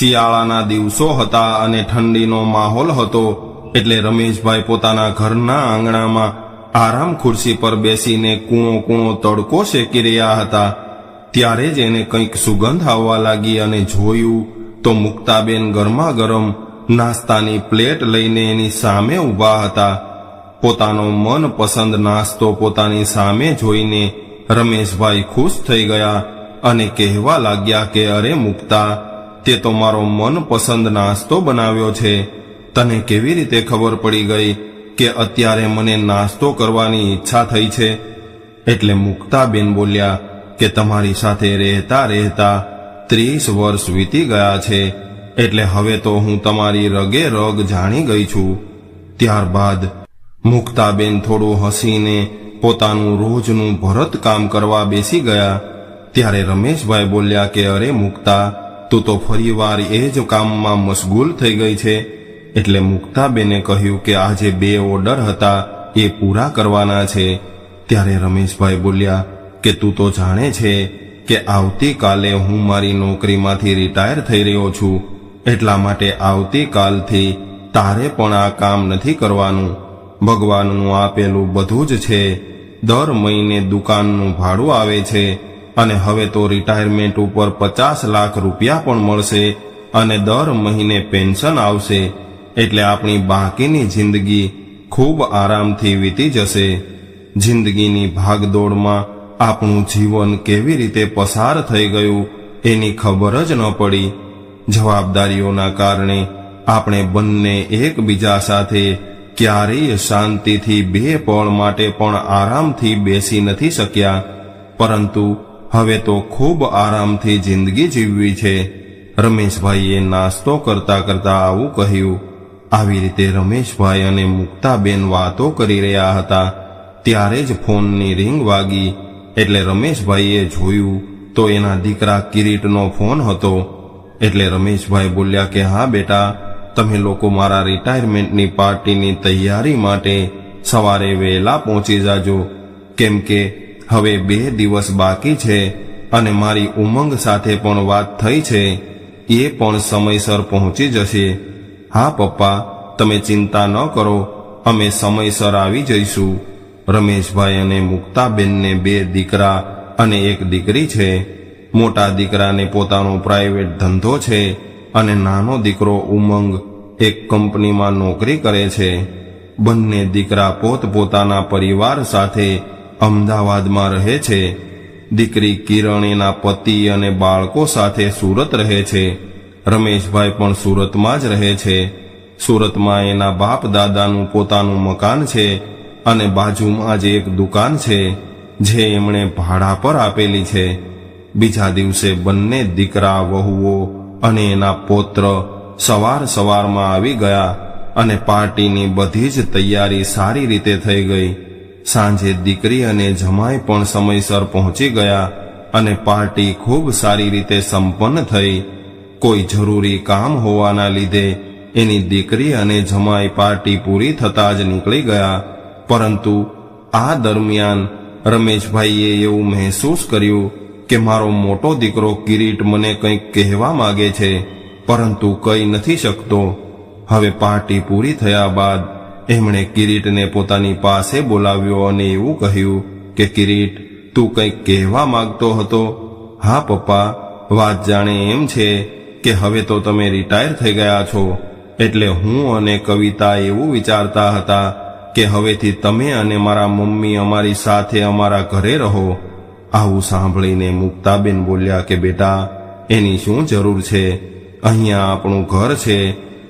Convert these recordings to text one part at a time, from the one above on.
શિયાળાના દિવસો હતા અને ઠંડીનો માહોલ હતો, એટલે રમેશભાઈ પોતાના ઘરના આંગણામાં આરામ ખુરશી પર બેસીને કૂણો કૂણો તડકો શેકી રહ્યા હતા. ત્યારે જ એને કંઈક સુગંધ આવવા લાગી અને જોયું તો મુક્તાબેન ગરમા ગરમ નાસ્તાની પ્લેટ લઈને એની સામે ઊભા હતા. પોતાનો મનપસંદ નાસ્તો પોતાની સામે જોઈને રમેશભાઈ ખુશ થઈ ગયા અને કહેવા લાગ્યા કે અરે મુક્તા, તે તો મારો મનપસંદ નાસ્તો બનાવ્યો છે. તને કેવી રીતે ખબર પડી ગઈ કે અત્યારે મને નાસ્તો કરવાની ઈચ્છા થઈ છે? એટલે મુક્તાબેન બોલ્યા કે તમારી સાથે રહેતા રહેતા 30 વર્ષ વીતી ગયા છે, એટલે હવે તો હું તમારી રગે રગ જાણી ગઈ છું. ત્યારબાદ મુક્તાબેન થોડું હસીને પોતાનું રોજનું ભરતકામ કરવા બેસી ગયા. ત્યારે રમેશભાઈ બોલ્યા કે અરે મુક્તા, તું તો ફરીવાર એ જ કામમાં મશગુલ થઈ ગઈ છે. એટલે મુક્તાબેને કહ્યું કે આજે 2 ઓર્ડર હતા, એ પૂરા કરવાના છે. ત્યારે રમેશભાઈ બોલ્યા કે તું તો જાણે છે કે આવતીકાલે હું મારી નોકરીમાંથી રિટાયર થઈ રહ્યો છું, એટલા માટે આવતીકાલથી તારે પણ આ કામ નથી કરવાનું. ભગવાનનું આપેલું બધું જ છે. દર મહિને દુકાનનું ભાડું આવે છે અને હવે તો રિટાયરમેન્ટ ઉપર 50 લાખ રૂપિયા પણ મળશે અને દર મહિને પેન્શન આવશે, એટલે આપણી બાકીની જિંદગી ખૂબ આરામથી વીતી જશે. જિંદગીની ભાગદોડમાં આપણું જીવન કેવી રીતે પસાર થઈ ગયું એની ખબર જ ન પડી. જવાબદારીઓના કારણે આપણે બંને એકબીજા સાથે ક્યારેય શાંતિથી 2 પળ માટે પણ આરામથી બેસી નથી શક્યા, પરંતુ હવે તો ખૂબ આરામથી જિંદગી જીવવી છે. રમેશભાઈએ નાસ્તો કરતા કરતા આવું કહ્યું. આવી રીતે રમેશભાઈ અને મુક્તાબેન વાતો કરી રહ્યા હતા. ત્યારે જ ફોનની રિંગ વાગી. એટલે રમેશભાઈએ જોયું તો એના દીકરા કિરીટનો ફોન હતો. એટલે રમેશભાઈ બોલ્યા કે હા બેટા, તમે લોકો મારા રિટાયરમેન્ટની પાર્ટીની તૈયારી માટે સવારે વહેલા પહોંચી જાજો, કેમ કે હવે 2 દિવસ બાકી છે અને મારી ઉમંગ સાથે પણ વાત થઈ છે, એ પણ સમયસર પહોંચી જશે. હા પપ્પા, તમે ચિંતા ન કરો, અમે સમયસર આવી જઈશું. રમેશભાઈ અને મુક્તાબેનને 2 દીકરા અને 1 દીકરી છે. મોટા દીકરાને પોતાનો પ્રાઇવેટ ધંધો છે અને નાનો દીકરો ઉમંગ એક કંપનીમાં નોકરી કરે છે. બંને દીકરા પોતપોતાના પરિવાર સાથે અમદાવાદમાં રહે છે. દીકરી કિરણ એના પતિ અને બાળકો સાથે સુરત રહે છે. રમેશભાઈ પણ સુરતમાં જ રહે છે. સુરતમાં એના બાપ દાદાનું પોતાનું મકાન છે અને બાજુમાં જ એક દુકાન છે જે એમણે ભાડા પર આપેલી છે. બીજા દિવસે બંને દીકરા વહુઓ અને એના પૌત્ર સવારમાં આવી ગયા અને પાર્ટીની બધી જ તૈયારી સારી રીતે થઈ ગઈ. સાંજે દીકરી અને જમાઈ પણ સમયસર પહોંચી ગયા અને પાર્ટી ખૂબ સારી રીતે સંપન્ન થઈ. કોઈ જરૂરી કામ હોવાના લીધે એની દીકરી અને જમાઈ પાર્ટી પૂરી થતાં જ નીકળી ગયા. પરંતુ આ દરમિયાન રમેશભાઈએ એવું મહેસૂસ કર્યું કે મારો મોટો દીકરો કિરીટ મને કંઈક કહેવા માંગે છે, પરંતુ કહી નથી શકતો. હવે પાર્ટી પૂરી થયા બાદ એમણે કિરીટને પોતાની પાસે બોલાવ્યો અને એવું કહ્યું કે કિરીટ, તું કંઈક કહેવા માંગતો હતો? હા પપ્પા, વાત જાણે એમ છે કે હવે તો તમે રિટાયર થઈ ગયા છો, એટલે હું અને કવિતા એવું વિચારતા હતા કે હવેથી તમે અને મારા મમ્મી અમારી સાથે અમારા ઘરે રહો. આવું સાંભળીને મુક્તાબેન બોલ્યા કે બેટા, એની શું જરૂર છે? અહીંયા આપણું ઘર છે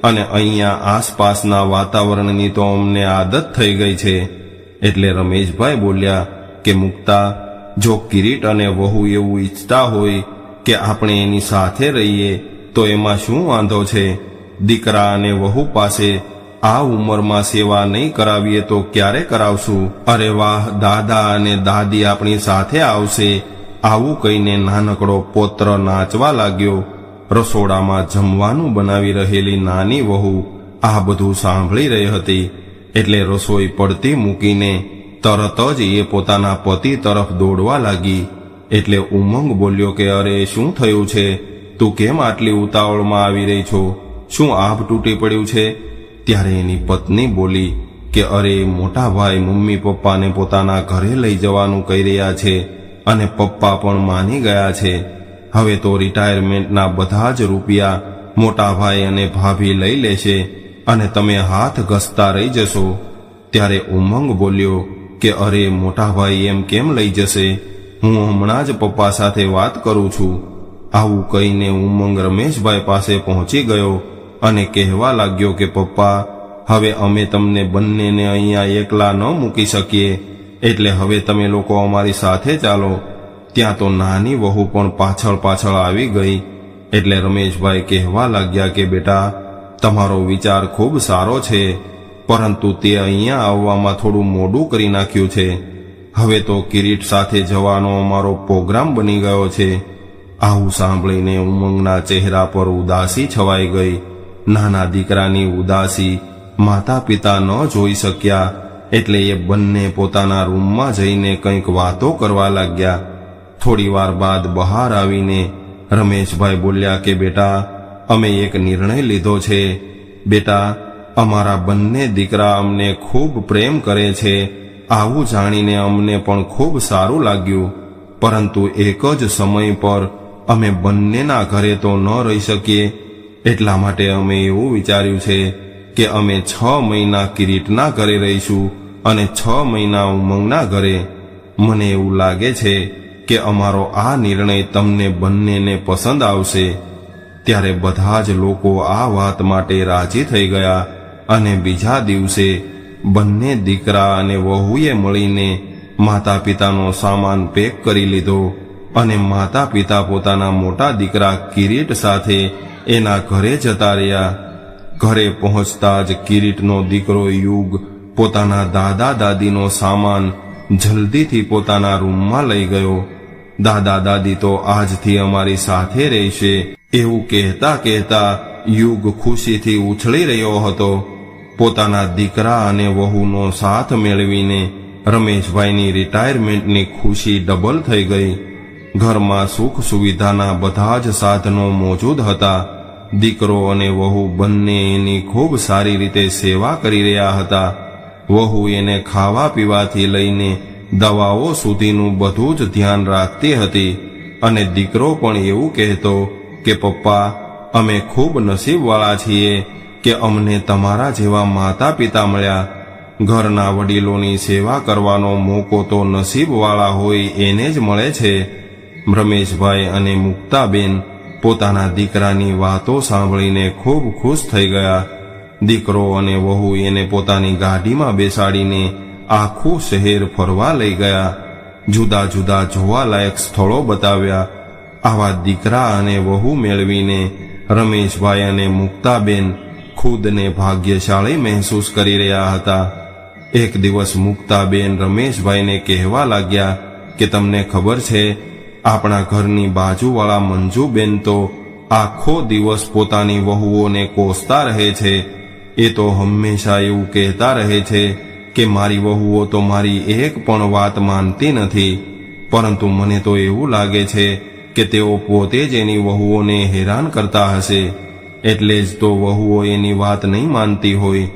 અને અહીંયા આસપાસના વાતાવરણની તો અમને આદત થઈ ગઈ છે. એટલે રમેશભાઈ બોલ્યા કે મુક્તા, જો કિરીટ અને વહુ એવું ઈચ્છતા હોય કે આપણે એની સાથે રહીએ તો એમાં શું વાંધો છે? દીકરા અને વહુ પાસે આ ઉંમરમાં સેવા નહીં કરાવીએ તો ક્યારે કરાવશું? અરે વાહ, દાદા અને દાદી આપણી સાથે આવશે. આવું કહીને નાનકડો પૌત્ર નાચવા લાગ્યો. રસોડામાં જમવાનું બનાવી રહેલી નાની વહુ આ બધું સાંભળી રહી હતી. એટલે રસોઈ પડતી મૂકીને તરત જ એ પોતાના પતિ તરફ દોડવા લાગી. એટલે ઉમંગ બોલ્યો કે અરે શું થયું છે? તું કેમ આટલી ઉતાવળમાં આવી રહી છો? શું આભ તૂટી પડ્યું છે? ત્યારે એની પત્ની બોલી કે અરે મોટા ભાઈ મમ્મી પપ્પાને પોતાના ઘરે લઈ જવાનું કહી રહ્યા છે અને પપ્પા પણ માની ગયા છે. હવે તો રિટાયરમેન્ટના બધા જ રૂપિયા મોટા ભાઈ અને ભાભી લઈ લેશે અને તમે હાથ ઘસતા રહી જશો. ત્યારે ઉમંગ બોલ્યો કે અરે મોટા ભાઈ એમ કેમ લઈ જશે? હું હમણાં જ પપ્પા સાથે વાત કરું છું. આવું કહીને ઉમંગ રમેશભાઈ પાસે પહોંચી ગયો અને કહેવા લાગ્યો કે પપ્પા, હવે અમે તમને બંનેને અહીંયા એકલા ન મૂકી શકીએ, એટલે હવે તમે લોકો અમારી સાથે ચાલો. ત્યાં તો નાની વહુ પણ પાછળ આવી ગઈ. એટલે રમેશભાઈ કહેવા લાગ્યા કે બેટા, તમારો વિચાર ખૂબ સારો છે, પરંતુ તે અહીંયા આવવામાં થોડું મોડું કરી નાખ્યું છે. હવે તો કિરીટ સાથે જવાનો અમારો પ્રોગ્રામ બની ગયો છે. આવું સાંભળીને ઉમંગના ચહેરા પર ઉદાસી છવાઈ ગઈ. નાના દીકરાની ઉદાસી માતા પિતા ન જોઈ શક્યા, એટલે એ બંને પોતાના રૂમમાં જઈને કંઈક વાતો કરવા લાગ્યા. થોડી વાર બાદ બહાર આવીને રમેશભાઈ બોલ્યા કે બેટા, અમે એક નિર્ણય લીધો છે. બેટા, અમારા બંને દીકરા અમને ખૂબ પ્રેમ કરે છે. આવું જાણીને અમને પણ ખૂબ સારું લાગ્યું, પરંતુ એક જ સમય પર અમે બંનેના ઘરે તો ન રહી શકીએ. એટલા માટે અમે એવું વિચાર્યું છે કે અમે 6 મહિના કિરીટના ઘરે રહીશું અને 6 મહિના ઉમંગના ઘરે. મને એવું લાગે છે કે અમારો આ નિર્ણય તમને બંનેને પસંદ આવશે. ત્યારે બધા જ લોકો આ વાત માટે રાજી થઈ ગયા અને બીજા દિવસે બંને દીકરા અને વહુએ મળીને માતા પિતાનો સામાન પેક કરી લીધો અને માતા પિતા પોતાના મોટા દીકરા કિરીટ સાથે એના ઘરે જતા રહ્યા. ઘરે પહોંચતા જ કિરીટનો દીકરો યુગ પોતાના દાદા દાદીનો સામાન જલ્દીથી પોતાના રૂમમાં લઈ ગયો. દાદા દાદી તો આજથી અમારી સાથે રહેશે એવું કહેતા કહેતા યુગ ખુશીથી ઉછળી રહ્યો હતો. પોતાના દીકરા અને વહુનો સાથ મેળવીને રમેશભાઈની રિટાયરમેન્ટની ખુશી ડબલ થઈ ગઈ. ઘરમાં સુખ સુવિધાના બધા જ સાધનો મોજૂદ હતા. દીકરો અને વહુ બંને એની ખૂબ સારી રીતે સેવા કરી રહ્યા હતા. વહુ એને ખાવા પીવાથી લઈને દવાઓ સુધીનું બધું જ ધ્યાન રાખતી હતી અને દીકરો પણ એવું કહેતો કે પપ્પા, અમે ખૂબ નસીબવાળા છીએ કે અમને તમારા જેવા માતા પિતા મળ્યા. ઘરના વડીલોની સેવા કરવાનો મોકો તો નસીબવાળા હોય એને જ મળે છે. રમેશભાઈ અને મુક્તાબેન પોતાના દીકરાની વાતો સાંભળીને ખૂબ ખુશ થઈ ગયા. દીકરો અને વહુ એને પોતાની ગાડીમાં બેસાડીને આખું શહેર ફરવા લઈ ગયા. જુદા જુદા જોવાલાયક સ્થળો બતાવ્યા. આવા દીકરા અને વહુ મેળવીને રમેશભાઈ અને મુક્તાબેન ખુદને ભાગ્યશાળી મહેસૂસ કરી રહ્યા હતા. એક દિવસ મુક્તાબેન રમેશભાઈને કહેવા લાગ્યા કે તમને ખબર છે, આપણા ઘરની બાજુવાળા મંજુબેન તો આખો દિવસ પોતાની વહુઓને કોસતા રહે છે. એ તો હંમેશા એવું કહેતા રહે છે કે મારી વહુઓ તો મારી એક પણ વાત માનતી નથી, પરંતુ મને તો એવું લાગે છે કે તેઓ પોતે જ એની વહુઓને હેરાન કરતા હશે, એટલે જ તો વહુઓ એની વાત નહીં માનતી હોય.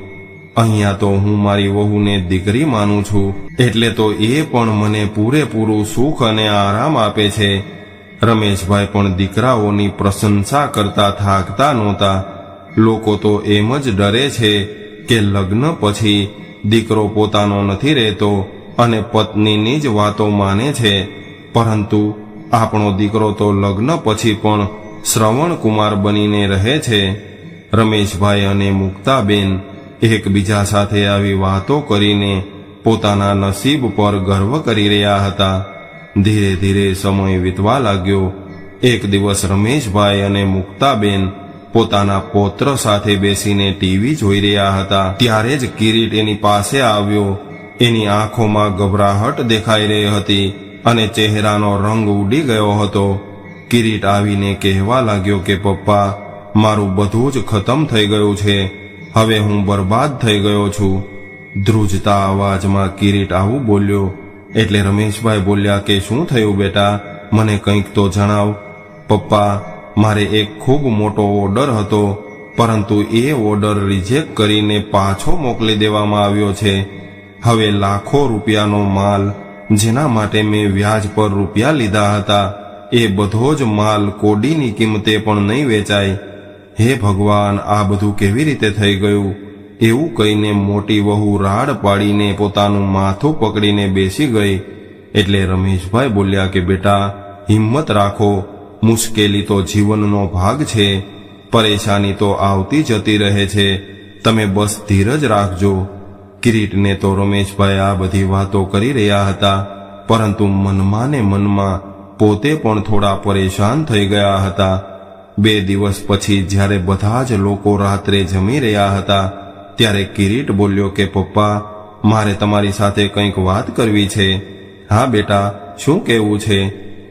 અહીંયા તો હું મારી વહુને દીકરી માનું છું, એટલે તો એ પણ મને પૂરેપૂરું સુખ અને આરામ આપે છે. રમેશભાઈ પણ દીકરાઓની પ્રશંસા કરતા થાકતા નહોતા. લોકો તો એમ જ ડરે છે કે લગ્ન પછી દીકરો પોતાનો નથી રહેતો અને પત્નીની જ વાતો માને છે, પરંતુ આપણો દીકરો તો લગ્ન પછી પણ શ્રવણકુમાર બનીને રહે છે. રમેશભાઈ અને મુક્તાબેન એકબીજા સાથે આવી વાતો કરીને પોતાના નસીબ પર ગર્વ કરી રહ્યા હતા. ધીરે ધીરે સમય વીતવા લાગ્યો. એક દિવસ રમેશભાઈ અને મુક્તાબેન પોતાના પૌત્ર સાથે બેસીને ટીવી જોઈ રહ્યા હતા. ત્યારે જ કિરીટ એની પાસે આવ્યો. એની આંખોમાં ગભરાહટ દેખાઈ રહી હતી અને ચહેરાનો રંગ ઉડી ગયો હતો. કિરીટ આવીને કહેવા લાગ્યો કે પપ્પા, મારું બધું જ ખતમ થઈ ગયું છે. હવે હું બરબાદ થઈ ગયો છું. ધ્રુજતા અવાજમાં કિરીટ આવું બોલ્યો. એટલે રમેશભાઈ બોલ્યા કે શું થયું બેટા, મને કંઈક તો જણાવ. પપ્પા, મારે એક ખૂબ મોટો ઓર્ડર હતો, પરંતુ એ ઓર્ડર રિજેક્ટ કરીને પાછો મોકલી દેવામાં આવ્યો છે. હવે લાખો રૂપિયાનો માલ, જેના માટે મેં વ્યાજ પર રૂપિયા લીધા હતા, એ બધો જ માલ કોડીની કિંમતે પણ નહીં વેચાય. હે ભગવાન, આ બધું કેવી રીતે થઈ ગયું? એવું કહીને મોટી વહુ રાડ પાડીને પોતાનું માથું પકડીને બેસી ગઈ. એટલે રમેશભાઈ બોલ્યા કે બેટા, હિંમત રાખો, મુશ્કેલી તો જીવનનો ભાગ છે, પરેશાની તો આવતી જતી રહે છે, તમે બસ ધીરજ રાખજો. કિરીટને તો રમેશભાઈ આ બધી વાતો કરી રહ્યા હતા, પરંતુ મનમાં ને મનમાં પોતે પણ થોડા પરેશાન થઈ ગયા હતા. 2 દિવસ પછી જ્યારે બધા જ લોકો રાત્રે જમી રહ્યા હતા, ત્યારે કિરીટ બોલ્યો કે પપ્પા, મારે તમારી સાથે કંઈક વાત કરવી છે. હા બેટા, શું કહેવું છે?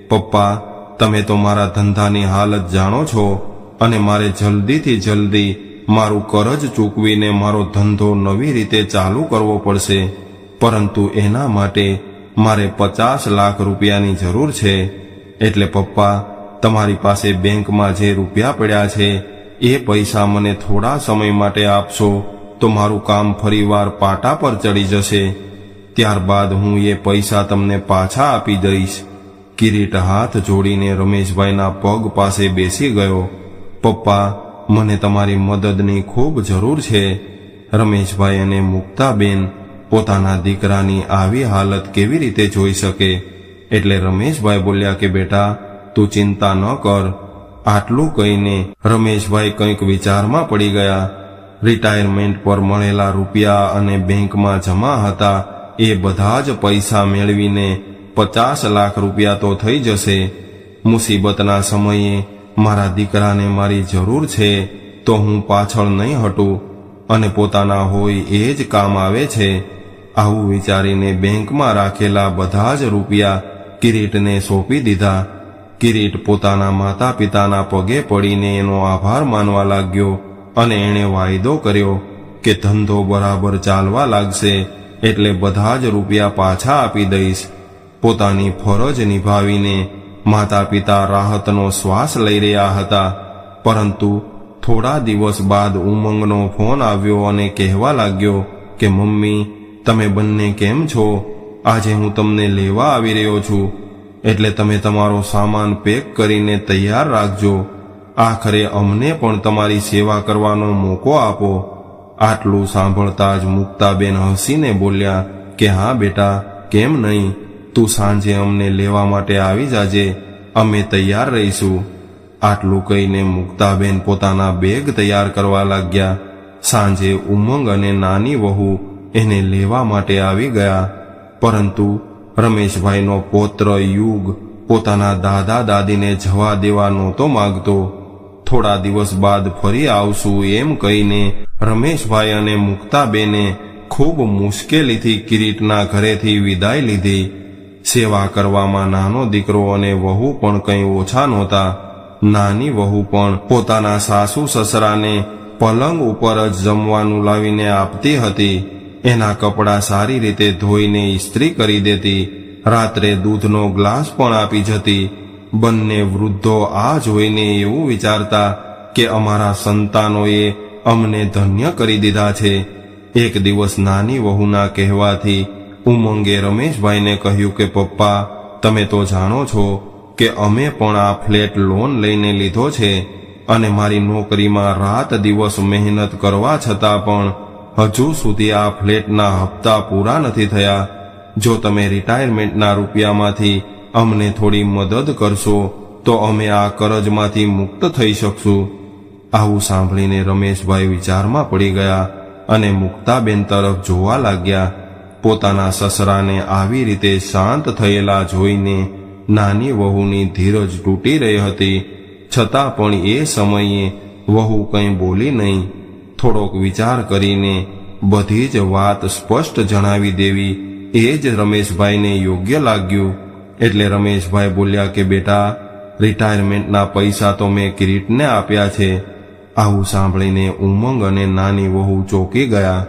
પપ્પા, તમે તો મારા ધંધાની હાલત જાણો છો, અને મારે જલ્દીથી જલ્દી મારું કરજ ચૂકવીને મારો ધંધો નવી રીતે ચાલુ કરવો પડશે. પરંતુ એના માટે મારે 50 લાખ રૂપિયાની જરૂર છે. એટલે પપ્પા, તમારી પાસે બેંકમાં જે રૂપિયા પડ્યા છે, એ પૈસા મને થોડા સમય માટે આપશો તો મારું કામ ફરીવાર પાટા પર ચડી જશે. ત્યારબાદ હું એ પૈસા તમને પાછા આપી દઈશ. કિરીટ હાથ જોડીને રમેશભાઈના પગ પાસે બેસી ગયો. પપ્પા, મને તમારી મદદની ખૂબ જરૂર છે. રમેશભાઈ અને મુક્તાબેન પોતાના દીકરાની આવી હાલત કેવી રીતે જોઈ શકે? એટલે રમેશભાઈ બોલ્યા કે બેટા, તું ચિંતા ન કર. આટલું કહીને રમેશભાઈ કંઈક વિચારમાં પડી ગયા. રિટાયરમેન્ટ પર મળેલા રૂપિયા અને બેંકમાં જમા હતા એ બધા જ પૈસા મેળવીને 50 લાખ રૂપિયા તો થઈ જશે. મુસીબતના સમયે મારા દીકરાને મારી જરૂર છે તો હું પાછળ નહીં હટું, અને પોતાના હોય એ જ કામ આવે છે. આવું વિચારીને બેંકમાં રાખેલા બધા જ રૂપિયા કિરીટને સોંપી દીધા. કિરીટ પોતાના માતા પિતાના પગે પડીને એનો આભાર માનવા લાગ્યો, અને એણે વાયદો કર્યો કે ધંધો બરાબર ચાલવા લાગશે એટલે બધા જ રૂપિયા પાછા આપી દઈશ. પોતાની ફરજ નિભાવીને માતા પિતા રાહતનો શ્વાસ લઈ રહ્યા હતા. પરંતુ થોડા દિવસ બાદ ઉમંગનો ફોન આવ્યો અને કહેવા લાગ્યો કે મમ્મી, તમે બંને કેમ છો? આજે હું તમને લેવા આવી રહ્યો છું, એટલે તમે તમારો સામાન પેક કરીને તૈયાર રાખજો. આખરે અમને પણ તમારી સેવા કરવાનો મોકો આપો. આટલું સાંભળતા જ મુક્તાબેન હસીને બોલ્યા કે હા બેટા, કેમ નહીં, તું સાંજે અમને લેવા માટે આવી જાજે, અમે તૈયાર રહીશું. આટલું કહીને મુક્તાબેન પોતાના બેગ તૈયાર કરવા લાગ્યા. સાંજે ઉમંગ અને નાની વહુ એને લેવા માટે આવી ગયા. પરંતુ રમેશભાઈનો પૌત્ર યુગ પોતાના દાદા દાદીને જવા દેવા નહોતો માંગતો. થોડા દિવસ બાદ ફરી આવશું એમ કહીને રમેશભાઈ અને મુક્તાબેને ખૂબ મુશ્કેલીથી કિરીટના ઘરેથી વિદાય લીધી. સેવા કરવામાં નાનો દીકરો અને વહુ પણ કંઈ ઓછા નહોતા. નાની વહુ પણ પોતાના સાસુ સસરાને પલંગ ઉપર જ જમવાનું લાવીને આપતી હતી. એના કપડાં સારી રીતે ધોઈને ઇસ્ત્રી કરી દેતી. રાત્રે દૂધનો ગ્લાસ પણ આપી જતી. બંને વૃદ્ધો આ જોઈને એવું વિચારતા કે અમારા સંતાનોએ અમને ધન્ય કરી દીધા છે. એક દિવસ નાની વહુના કહેવાથી ઉમંગે રમેશભાઈને કહ્યું કે પપ્પા, તમે તો જાણો છો કે અમે પણ આ ફ્લેટ લોન લઈને લીધો છે, અને મારી નોકરીમાં રાત દિવસ મહેનત કરવા છતાં પણ હજુ સુધી આ ફ્લેટના હપ્તા પૂરા નથી થયા. જો તમે રિટાયરમેન્ટના રૂપિયામાંથી અમને થોડી મદદ કરશો તો અમે આ કરજમાંથી મુક્ત થઈ શકશું. આવું સાંભળીને રમેશભાઈ વિચારમાં પડી ગયા અને મુક્તાબેન તરફ જોવા લાગ્યા. પોતાના સસરાને આવી રીતે શાંત થયેલા જોઈને નાની વહુની ધીરજ તૂટી રહી હતી. છતાં પણ એ સમયે વહુ કંઈ બોલી નહીં. થોડોક વિચાર કરીને બધી જ વાત સ્પષ્ટ જણાવી દેવી એ જ રમેશભાઈને યોગ્ય લાગ્યું. એટલે રમેશભાઈ બોલ્યા કે બેટા, રિટાયરમેન્ટના પૈસા તો મેં કિરીટને આપ્યા છે. આવું સાંભળીને ઉમંગ અને નાની વહુ ચોંકી ગયા.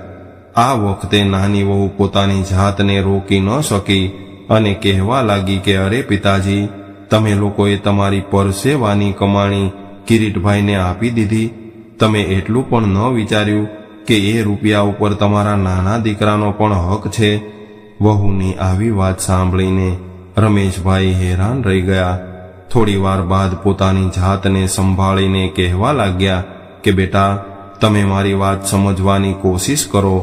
આ વખતે નાની વહુ પોતાની જાતને રોકી ન શકી અને કહેવા લાગી કે અરે પિતાજી, તમે લોકોએ તમારી પરસેવાની કમાણી કિરીટભાઈને આપી દીધી? તમે એટલું પણ ન વિચાર્યું કે એ રૂપિયા ઉપર તમારા નાના દીકરાનો પણ હક છે? વહુની આવી વાત સાંભળીને રમેશભાઈ હેરાન રહી ગયા. થોડી વાર બાદ પોતાની જાતને સંભાળીને કહેવા લાગ્યા કે બેટા, તમે મારી વાત સમજવાની કોશિશ કરો.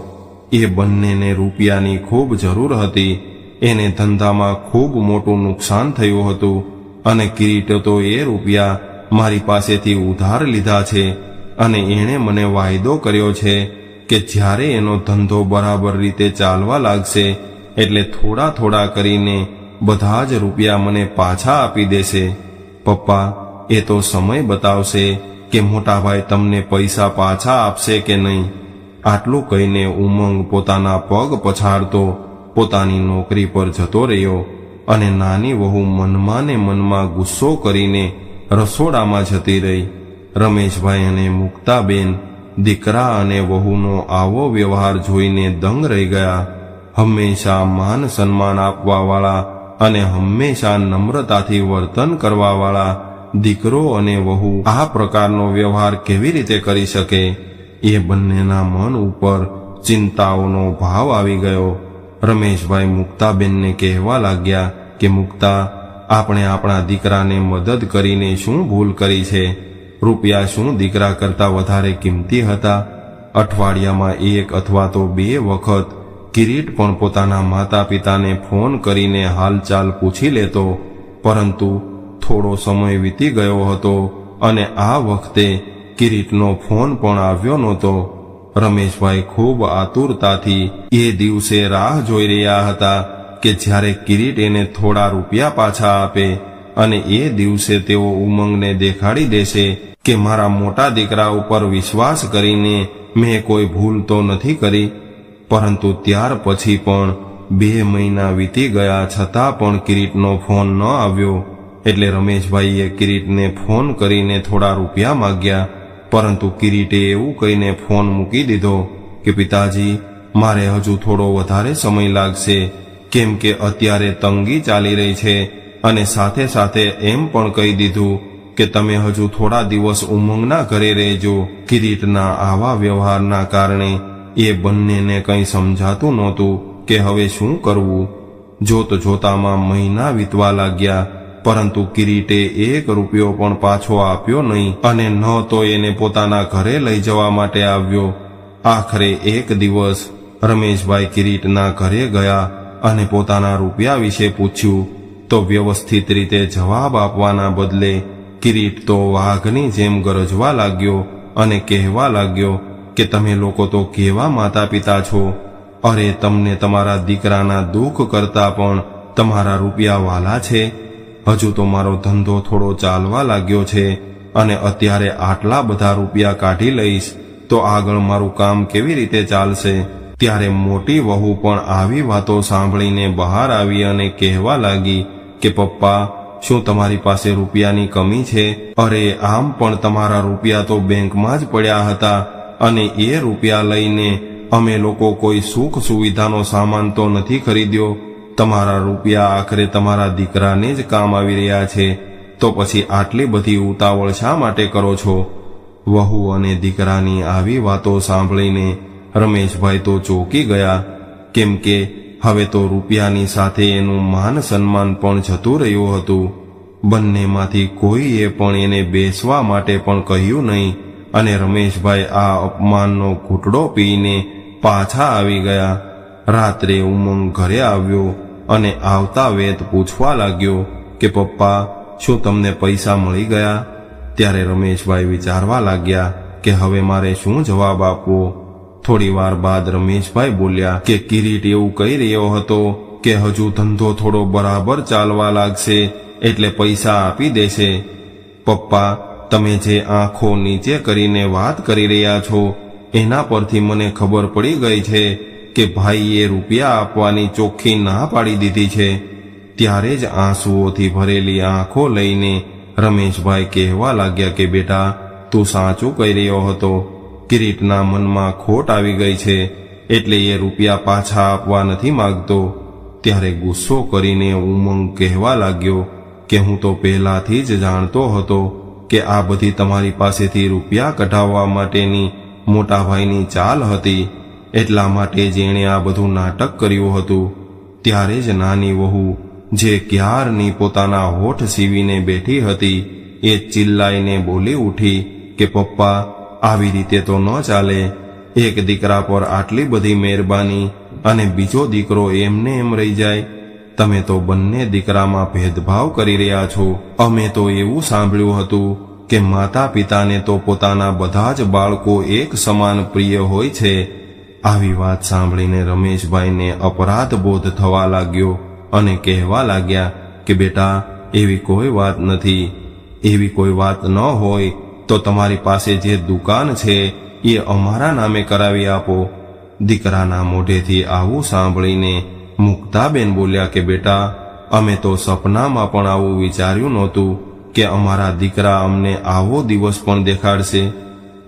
એ બંનેને રૂપિયાની ખૂબ જરૂર હતી. એને ધંધામાં ખૂબ મોટું નુકસાન થયું હતું અને કિરીટે તો એ રૂપિયા મારી પાસેથી ઉધાર લીધા છે અને એણે મને વાયદો કર્યો છે કે જ્યારે એનો ધંધો બરાબર રીતે ચાલવા લાગશે એટલે થોડા થોડા કરીને બધા જ રૂપિયા મને પાછા આપી દેશે. પપ્પા, એ તો સમય બતાવશે કે મોટાભાઈ તમને પૈસા પાછા આપશે કે નહીં. આટલું કહીને ઉમંગ પોતાના પગ પછાડતો પોતાની નોકરી પર જતો રહ્યો અને નાની વહુ મનમાં ને મનમાં ગુસ્સો કરીને રસોડામાં જતી રહી. રમેશભાઈ અને મુક્તાબેન દીકરા અને વહુનો આવો વ્યવહાર જોઈને દંગ રહી ગયા. હંમેશા માન સન્માન આપવાવાળા અને હંમેશા નમ્રતાથી વર્તન કરવાવાળા દીકરો અને વહુ આ પ્રકારનો વ્યવહાર કેવી રીતે કરી શકે? એ બંનેના મન ઉપર ચિંતાઓનો ભાવ આવી ગયો. રમેશભાઈ મુક્તાબેનને કહેવા લાગ્યા કે મુક્તા, આપણે આપણા દીકરાને મદદ કરીને શું ભૂલ કરી છે? રૂપિયા શું દીકરા કરતાં વધારે કિંમતી હતા? અઠવાડિયામાં 1 અથવા તો 2 વખત કિરીટ પણ પોતાના માતા પિતાને ફોન કરીને હાલચાલ પૂછી લેતો, પરંતુ થોડો સમય વીતી ગયો હતો અને આ વખતે કિરીટનો ફોન પણ આવ્યો નહોતો. રમેશભાઈ ખૂબ આતુરતાથી એ દિવસે રાહ જોઈ રહ્યા હતા કે જ્યારે કિરીટ એને થોડા રૂપિયા પાછા આપે અને એ દિવસે તેઓ ઉમંગને દેખાડી દેશે કે મારા મોટા દીકરા ઉપર વિશ્વાસ કરીને મેં કોઈ ભૂલ તો નથી કરી. પરંતુ ત્યાર પછી પણ 2 મહિના વીતી ગયા છતાં પણ કિરીટનો ફોન ન આવ્યો. એટલે રમેશભાઈએ કિરીટને ફોન કરીને થોડા રૂપિયા માંગ્યા, પરંતુ કિરીટે એવું કહીને ફોન મૂકી દીધો કે પિતાજી, મારે હજુ થોડો વધારે સમય લાગશે, કેમ કે અત્યારે તંગી ચાલી રહી છે, અને સાથે સાથે એમ પણ કહી દીધું કે તમે હજુ થોડા દિવસ ઉમંગના ઘરે રહેજો. કિરીટના આવા વ્યવહારના કારણે એ બંનેને કંઈ સમજાતું નહોતું કે હવે શું કરવું. જોત જોતામાં મહિના વીતવા લાગ્યા, પરંતુ કિરીટે 1 રૂપિયો પણ પાછો આપ્યો નહીં અને ન તો એને પોતાના ઘરે લઈ જવા માટે આવ્યો. આખરે એક દિવસ રમેશભાઈ કિરીટના ઘરે ગયા અને પોતાના રૂપિયા વિશે પૂછ્યું તો વ્યવસ્થિત રીતે જવાબ આપવાના બદલે કિરીટ તો વાઘની જેમ ગરજવા લાગ્યો અને કહેવા લાગ્યો કે તમે લોકો તો કેવા માતા પિતા છો? અરે, તમને તમારા દીકરાના દુઃખ કરતાં પણ તમારા રૂપિયા વાલા છે. હજુ તો મારો ધંધો થોડો ચાલવા લાગ્યો છે અને અત્યારે આટલા બધા રૂપિયા કાઢી લઈશ તો આગળ મારું કામ કેવી રીતે ચાલશે? ત્યારે મોટી વહુ પણ આવી વાતો સાંભળીને બહાર આવી અને કહેવા લાગી કે પપ્પા, શું તમારી પાસે રૂપિયાની કમી છે? અરે, આમ પણ તમારા રૂપિયા તો બેંકમાં જ પડ્યા હતા અને એ રૂપિયા લઈને અમે લોકો કોઈ સુખ સુવિધાનો સામાન તો નથી ખરીદ્યો. તમારા રૂપિયા આખરે તમારા દીકરાને જ કામ આવી રહ્યા છે, તો પછી આટલી બધી ઉતાવળ શા માટે કરો છો? વહુ અને દીકરાની આવી વાતો સાંભળીને રમેશભાઈ તો ચોંકી ગયા, કેમ કે હવે તો રૂપિયાની સાથે એનું માન સન્માન પણ જતું રહ્યું હતું. બંનેમાંથી કોઈએ પણ એને બેસવા માટે પણ કહ્યું નહીં અને રમેશભાઈ આ અપમાનનો ઘૂંટડો પીને પાછા આવી ગયા. રાત્રે ઉમંગ ઘરે આવ્યો અને આવતા વેત પૂછવા લાગ્યો કે પપ્પા, શું તમને પૈસા મળી ગયા? ત્યારે રમેશભાઈ વિચારવા લાગ્યા કે હવે મારે શું જવાબ આપવો. થોડી વાર બાદ રમેશભાઈ બોલ્યા કે કિરીટ એવું કહી રહ્યો હતો કે હજુ ધંધો થોડો બરાબર ચાલવા લાગશે એટલે પૈસા આપી દેશે. પપ્પા, તમે જે આંખો નીચે કરીને વાત કરી રહ્યા છો એના પરથી મને ખબર પડી ગઈ છે કે ભાઈએ રૂપિયા આપવાની ચોખ્ખી ના પાડી દીધી છે. ત્યારે જ આંસુઓથી ભરેલી આંખો લઈને રમેશભાઈ કહેવા લાગ્યા કે બેટા, તું સાચું કહી રહ્યો હતો. કિરીટના મનમાં ખોટ આવી ગઈ છે એટલે એ રૂપિયા પાછા આપવા નથી માંગતો. ત્યારે ગુસ્સો કરીને ઉમંગ કહેવા લાગ્યો કે હું તો પહેલાથી જ જાણતો હતો કે આ બધી તમારી પાસેથી રૂપિયા કઢાવવા માટેની મોટા ભાઈની ચાલ હતી, એટલા માટે જ એણે આ બધું નાટક કર્યું હતું. ત્યારે જ નાની વહુ, જે ક્યારની પોતાના હોઠ સીવીને બેઠી હતી, એ ચિલ્લાઈને બોલી ઉઠી કે પપ્પા, આવી રીતે તો ન ચાલે. એક દીકરા પર આટલી બધી મહેરબાની અને બીજો દીકરો એમને એમ રહી જાય. તમે તો બંને દીકરામાં ભેદભાવ કરી રહ્યા છો. અમે તો એવું સાંભળ્યું હતું કે માતા પિતાને તો પોતાના બધા જ બાળકો એક સમાન પ્રિય હોય છે. આવી વાત સાંભળીને રમેશભાઈને અપરાધ બોધ થવા લાગ્યો અને કહેવા લાગ્યા કે બેટા, એવી કોઈ વાત નથી. એવી કોઈ વાત ન હોય તો તમારી પાસે જે દુકાન છે એ અમારા નામે કરાવી આપો. દીકરાના મોઢેથી આવું સાંભળીને મુક્તાબેન બોલ્યા કે બેટા, અમે તો સપનામાં પણ આવું વિચાર્યું નહોતું કે અમારા દીકરા અમને આવો દિવસ પણ દેખાડશે.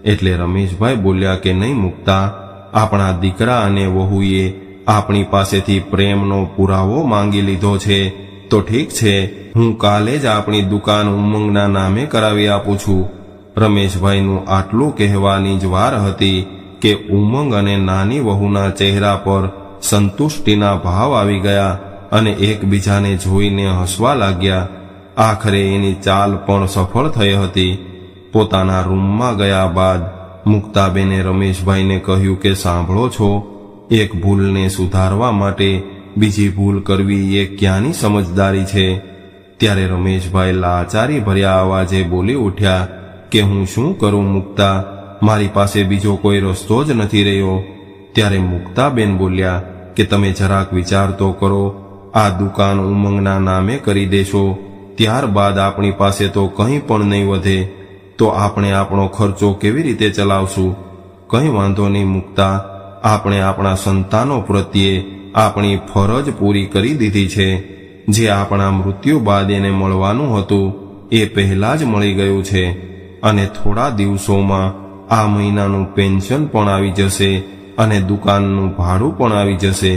એટલે રમેશભાઈ બોલ્યા કે નહીં મુક્તા, આપણા દીકરા અને વહુએ આપણી પાસેથી પ્રેમનો પુરાવો માંગી લીધો છે, તો ઠીક છે, હું કાલે જ આપણી દુકાન ઉમંગના નામે કરાવી આપું છું. રમેશભાઈનું આટલું કહેવાની જ વાર હતી કે ઉમંગ અને નાની વહુના ચહેરા પર સંતુષ્ટિના ભાવ આવી ગયા અને એકબીજાને જોઈને હસવા લાગ્યા. આખરે એની ચાલ પણ સફળ થઈ હતી. પોતાના રૂમમાં ગયા બાદ મુક્તાબેને રમેશભાઈને કહ્યું કે સાંભળો છો, એક ભૂલને સુધારવા માટે બીજી ભૂલ કરવી એ ક્યાંની સમજદારી છે. ત્યારે રમેશભાઈ લાચારી ભર્યા અવાજે બોલી ઉઠ્યા કે હું શું કરું મુક્તા, મારી પાસે બીજો કોઈ રસ્તો જ નથી રહ્યો. ત્યારે મુક્તાબેન બોલ્યા કે તમે જરાક વિચાર તો કરો, આ દુકાન ઉમંગના નામે કરી દેશો, ત્યારબાદ આપણી પાસે તો કંઈ પણ નહીં વધે, તો આપણે આપણો ખર્ચો કેવી રીતે ચલાવશું? કંઈ વાંધો નહીં મુક્તા, આપણે આપણા સંતાનો પ્રત્યે આપણી ફરજ પૂરી કરી દીધી છે. જે આપણા મૃત્યુ બાદ એને મળવાનું હતું એ પહેલા જ મળી ગયું છે, અને થોડા દિવસોમાં આ મહિનાનું પેન્શન પણ આવી જશે અને દુકાનનું ભાડું પણ આવી જશે.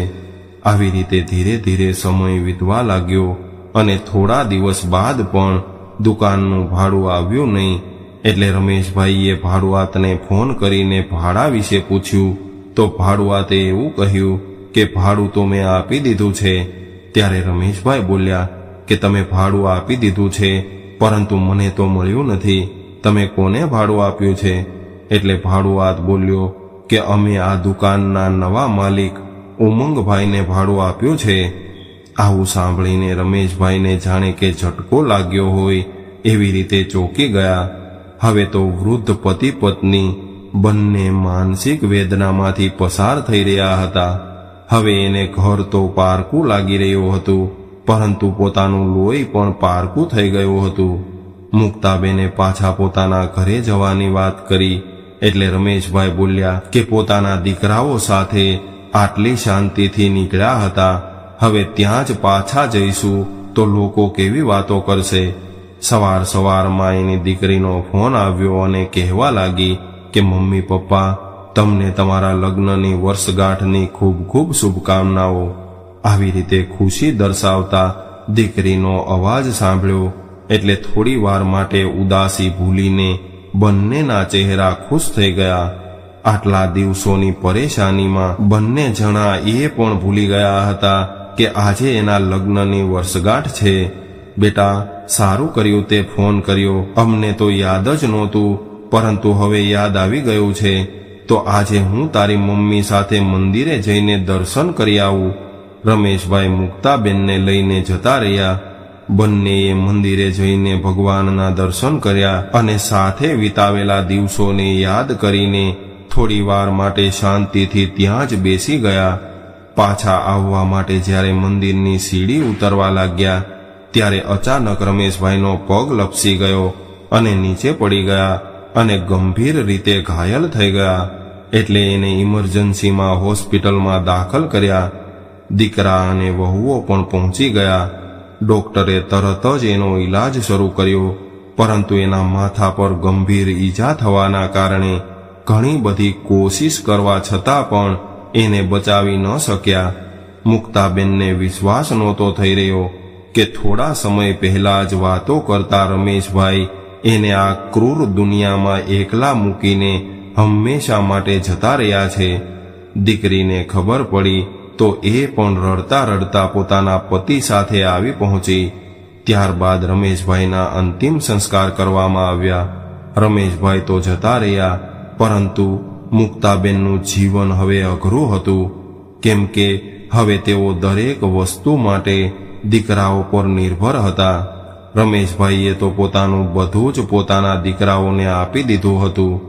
આવી રીતે ધીરે ધીરે સમય વીતવા લાગ્યો અને થોડા દિવસ બાદ પણ દુકાનનું ભાડું આવ્યું નહીં. એટલે રમેશભાઈએ ભાડુઆતને ફોન કરીને ભાડા વિશે પૂછ્યું તો ભાડુઆતે એવું કહ્યું કે ભાડું તો મેં આપી દીધું છે. ત્યારે રમેશભાઈ બોલ્યા કે તમે ભાડું આપી દીધું છે, પરંતુ મને તો મળ્યું નથી. તમે કોને ભાડું આપ્યું છે? એટલે ભાડુઆત બોલ્યો કે અમે આ દુકાનના નવા માલિક ઉમંગભાઈને ભાડું આપ્યું છે. આવું સાંભળીને રમેશભાઈને જાણે કે ઝટકો લાગ્યો હોય એવી રીતે ચોંકી ગયા. હવે તો વૃદ્ધ પતિ પત્ની બંને માનસિક વેદનામાંથી પસાર થઈ રહ્યા હતા. હવે એને ઘર તો પારકું લાગી રહ્યું હતું, પરંતુ પોતાનું લોહી પણ પારકું થઈ ગયું હતું. મુક્તાબેને પાછા પોતાના ઘરે જવાની વાત કરી એટલે રમેશભાઈ બોલ્યા કે પોતાના દીકરાઓ સાથે આટલી શાંતિથી નીકળ્યા હતા, હવે ત્યાં જ પાછા જઈશું તો લોકો કેવી વાતો કરશે. સવાર સવારમાં એની દીકરીનો ફોન આવ્યો અને કહેવા લાગી કે મમ્મી પપ્પા, તમને તમારા લગ્નની વર્ષગાંઠની ખૂબ ખૂબ શુભકામનાઓ. આવી રીતે ખુશી દર્શાવતા દીકરીનો અવાજ સાંભળ્યો એટલે થોડી વાર માટે ઉદાસી ભૂલીને બંનેના ચહેરા ખુશ થઈ ગયા. આટલા દિવસોની પરેશાનીમાં બંને જણા એ પણ ભૂલી ગયા હતા કે આજે એના લગ્નની વર્ષગાંઠ છે. બેટા, સારું કર્યું તે ફોન કર્યો, અમને તો યાદ જ નહોતું, પરંતુ હવે યાદ આવી ગયું છે, તો આજે હું તારી મમ્મી સાથે મંદિરે જઈને દર્શન કરી આવું. રમેશભાઈ મુક્તાબેનને લઈને જતા રહ્યા. બંનેએ મંદિરે જઈને ભગવાનના દર્શન કર્યા અને સાથે વિતાવેલા દિવસોને યાદ કરીને થોડી વાર માટે શાંતિથી ત્યાં જ બેસી ગયા. પાછા આવવા માટે જ્યારે મંદિરની સીડી ઉતરવા લાગ્યા ત્યારે અચાનક રમેશભાઈનો પગ લપસી ગયો અને નીચે પડી ગયા અને ગંભીર રીતે ઘાયલ થઈ ગયા. એટલે એને ઇમરજન્સીમાં હોસ્પિટલમાં દાખલ કર્યા. દીકરા અને વહુઓ પણ પહોંચી ગયા. ડોક્ટરે તરત જ એનો ઈલાજ શરૂ કર્યો, પરંતુ એના માથા પર ગંભીર ઈજા થવાના કારણે ઘણી બધી કોશિશ કરવા છતાં પણ એને બચાવી ન શક્યા. મુક્તાબેનને વિશ્વાસ નહોતો થઈ રહ્યો કે થોડા સમય પહેલા જ વાતો કરતા રમેશભાઈ એને આ ક્રૂર દુનિયામાં એકલા મૂકીને હંમેશા માટે જતા રહ્યા છે. દીકરીને ખબર પડી તો એ પણ રડતા રડતા પોતાના પતિ સાથે આવી પહોંચી. ત્યારબાદ રમેશભાઈના અંતિમ સંસ્કાર કરવામાં આવ્યા. રમેશભાઈ તો જતા રહ્યા, પરંતુ મુક્તાબેનનું જીવન હવે અઘરું હતું, કેમ કે હવે તેઓ દરેક વસ્તુ માટે દીકરાઓ પર નિર્ભર હતા. રમેશભાઈએ તો પોતાનું બધું જ પોતાના દીકરાઓને આપી દીધું હતું.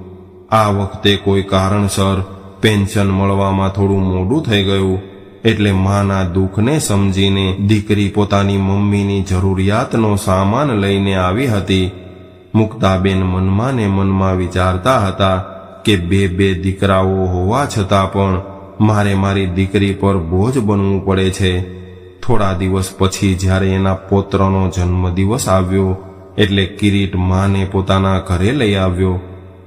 આ વખતે કોઈ કારણસર પેન્શન મળવામાં થોડું મોડું થઈ ગયું, એટલે માના દુઃખને સમજીને દીકરી પોતાની મમ્મીની જરૂરિયાતનો સામાન લઈને આવી હતી. મુક્તાબેન મનમાં ને મનમાં વિચારતા હતા કે બે દીકરાઓ હોવા છતાં પણ મારે મારી દીકરી પર બોજ બનવું પડે છે. થોડા દિવસ પછી જ્યારે એના પૌત્રનો જન્મદિવસ આવ્યો એટલે કિરીટ માને પોતાના ઘરે લઈ આવ્યો,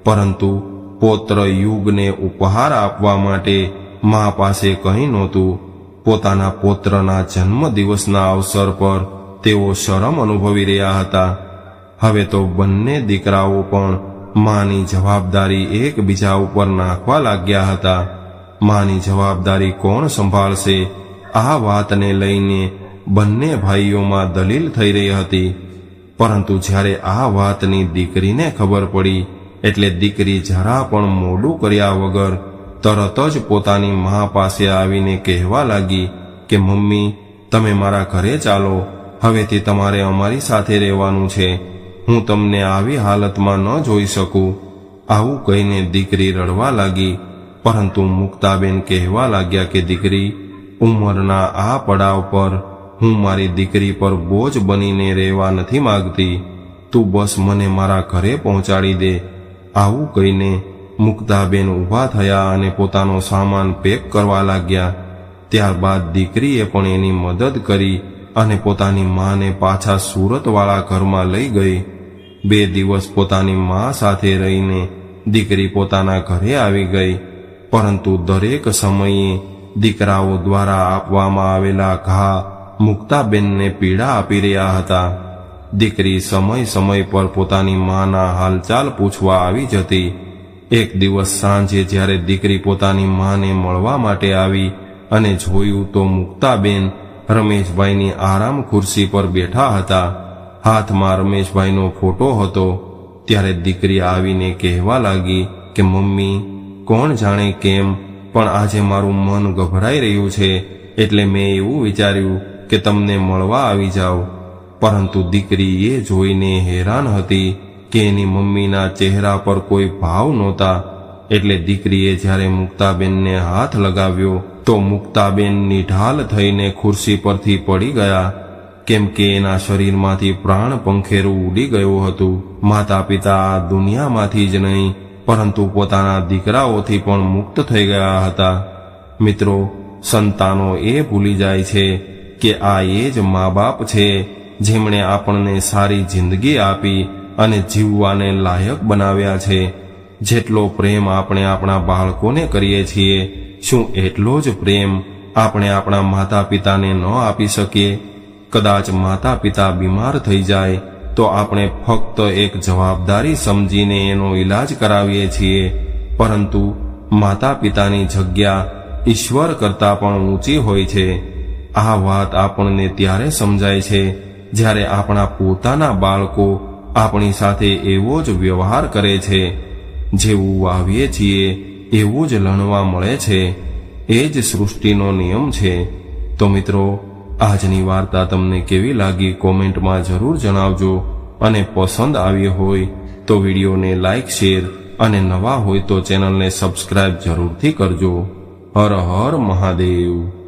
પરંતુ પૌત્ર યુગને ઉપહાર આપવા માટે મા પાસે કંઈ નહોતું. પોતાના પૌત્રના જન્મદિવસના અવસર પર તેઓ શરમ અનુભવી રહ્યા હતા. હવે તો બંને દીકરાઓ પણ માની જવાબદારી એકબીજા ઉપર નાખવા લાગ્યા હતા. માની જવાબદારી કોણ સંભાળશે, આ વાતને લઈને બંને ભાઈઓમાં દલીલ થઈ રહી હતી. પરંતુ જ્યારે આ વાતની દીકરીને ખબર પડી એટલે દીકરી જરા પણ મોડું કર્યા વગર તરત જ પોતાની મા પાસે આવીને કહેવા લાગી કે મમ્મી, તમે મારા ઘરે ચાલો, હવેથી તમારે અમારી સાથે રહેવાનું છે. હું તમને આવી હાલતમાં ન જોઈ શકું. આવું કહીને દીકરી રડવા લાગી. પરંતુ મુક્તાબેન કહેવા લાગ્યા કે દીકરી, ઉંમરના આ પડાવ પર હું મારી દીકરી પર બોજ બનીને રહેવા નથી માંગતી. તું બસ મને મારા ઘરે પહોંચાડી દે. આવું કહીને મુક્તાબેન ઊભા થયા અને પોતાનો સામાન પેક કરવા લાગ્યા. ત્યારબાદ દીકરીએ પણ એની મદદ કરી અને પોતાની માને પાછા સુરતવાળા ઘરમાં લઈ ગઈ. 2 દિવસ પોતાની મા સાથે રહીને દીકરી પોતાના ઘરે આવી ગઈ. પરંતુ દરેક સમયે દીકરાઓ દ્વારા આપવામાં આવેલા ઘા મુક્તાબેનને પીડા આપી રહ્યા હતા. દીકરી સમય પર પોતાની માના હાલચાલ પૂછવા આવી જતી. એક દિવસ સાંજે જ્યારે દીકરી પોતાની માને મળવા માટે આવી અને જોયું તો મુક્તાબેન રમેશભાઈની આરામ ખુરશી પર બેઠા હતા. હાથમાં રમેશભાઈનો ફોટો હતો. ત્યારે દીકરી આવીને કહેવા લાગી કે મમ્મી, કોણ જાણે કેમ પણ આજે મારું મન ગભરાઈ રહ્યું છે, એટલે મેં એવું વિચાર્યું કે તમને મળવા આવી જાઉં. પરંતુ દીકરી એ જોઈને હેરાન હતી કે એની મમ્મીના ચહેરા પર કોઈ ભાવ નહોતા. એટલે દીકરીએ જ્યારે મુક્તાબેનને હાથ લગાવ્યો તો મુક્તાબેન નિઢાલ થઈને ખુરશી પરથી પડી ગયા, કેમ કે એના શરીરમાંથી પ્રાણ પંખેરું ઉડી ગયું હતું. માતા પિતા આ દુનિયામાંથી જ નહીં પરંતુ પોતાના દીકરાઓથી પણ મુક્ત થઈ ગયા હતા. મિત્રો, સંતાનો એ ભૂલી જાય છે કે આ એ જ મા બાપ છે જેમણે આપણને સારી જિંદગી આપી અને જીવવાને લાયક બનાવ્યા છે. જેટલો પ્રેમ આપણે આપણા બાળકોને કરીએ છીએ, શું એટલો જ પ્રેમ આપણે આપણા માતા પિતાને ન આપી શકીએ? કદાચ માતા પિતા બીમાર થઈ જાય તો આપણે ફક્ત એક જવાબદારી સમજીને એનો ઈલાજ કરાવીએ છીએ, પરંતુ માતા પિતાની જગ્યા ઈશ્વર કરતાં પણ ઊંચી હોય છે. આ વાત આપણને ત્યારે સમજાય છે જ્યારે આપણા પોતાના બાળકો આપણી સાથે એવો જ વ્યવહાર કરે છે. જેવું વાવીએ છીએ એવું જ લણવા મળે છે. એ જ સૃષ્ટિનો નિયમ છે. તો મિત્રો, આજની વાર્તા તમને કેવી લાગી કોમેન્ટમાં જરૂર જણાવજો, અને પસંદ આવી હોય તો વિડીયોને લાઈક, શેર અને નવા હોય તો ચેનલને સબસ્ક્રાઇબ જરૂરથી કરજો. હર હર મહાદેવ.